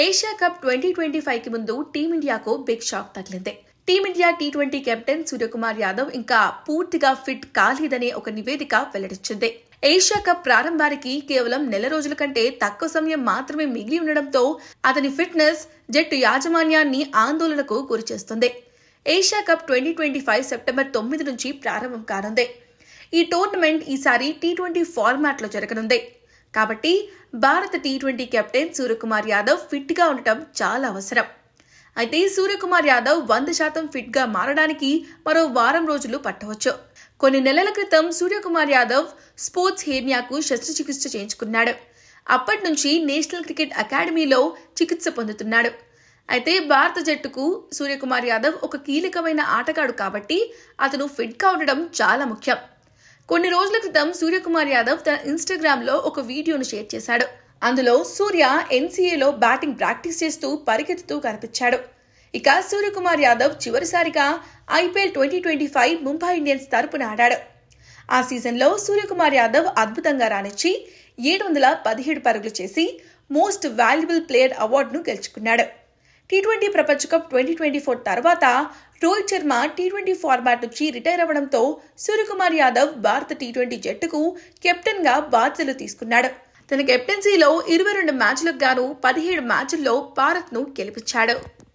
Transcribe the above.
Asia cup 2025 కి ముందు టీమిండియాకు బిగ్ షాక్ తగిలింది. Team India T20 captain Suryakumar Yadav ఇంకా పూర్తిగా ఫిట్ కాలేదనే ఒక నివేదిక వెల్లడించింది. ఏషియా కప్ ప్రారంభానికి కేవలం నెల రోజుల కంటే తక్కువ సమయం మాత్రమే మిగిలి ఉండడంతో అతని ఫిట్నెస్ జట్టు యాజమాన్యాన్ని ఆందోళనకు గురిచేస్తుంది. ఏషియా కప్ 2025 సెప్టెంబర్ 9 నుంచి ప్రారంభం కానుంది. ఈ టోర్నమెంట్ ఈసారి టీ20 ఫార్మాట్ లో జరగనుంది. కాబట్టి భారత T20 captain Suryakumar Yadav fit గా ఉండటం చాలా అవసరం. అయితే సూర్యకుమార్ యాదవ్ 100% ఫిట్ గా మారడానికి మరో వారం రోజులు పట్టవచ్చు. కొన్ని నెలల క్రితం సూర్యకుమార్ యాదవ్ స్పోర్ట్స్ హెర్నియాకు శస్త్రచికిత్స చేయించుకున్నాడు. అప్పటి నుంచి నేషనల్ క్రికెట్ అకాడమీలో చికిత్స పొందుతున్నాడు. అయితే భారత జట్టుకు సూర్యకుమార్ యాదవ్ ఒక కీలకమైన ఆటగాడు కాబట్టి అతను ఫిట్ గా ఉండడం చాలా ముఖ్యం. కొన్ని రోజుల క్రితం సూర్యకుమార్ యాదవ్ తన ఇన్స్టాగ్రామ్ లో ఒక వీడియోను షేర్ చేశాడు. అందులో సూర్య ఎన్సీఏలో బ్యాటింగ్ ప్రాక్టీస్ చేస్తూ పరిగెత్తుతూ కనిపించాడు. ఇక సూర్యకుమార్ యాదవ్ చివరిసారిగా ఐపీఎల్ 2025 ముంబై ఇండియన్స్ తరపున ఆడాడు. ఆ సీజన్లో సూర్యకుమార్ యాదవ్ అద్భుతంగా రాణించి 717 పరుగులు చేసి మోస్ట్ వాల్యుబుల్ ప్లేయర్ అవార్డును గెలుచుకున్నాడు. టీ20 ప్రపంచ కప్ 2024 తర్వాత రోహిత్ శర్మ టీ20 ఫార్మాట్ నుంచి రిటైర్ అవ్వడంతో సూర్యకుమార్ యాదవ్ భారత టీ20 జట్టుకు కెప్టెన్ గా బాధ్యతలు తీసుకున్నాడు. తన కెప్టెన్సీలో 22 మ్యాచ్లకు గాను 17 మ్యాచ్ల్లో భారత్ ను గెలిపించాడు.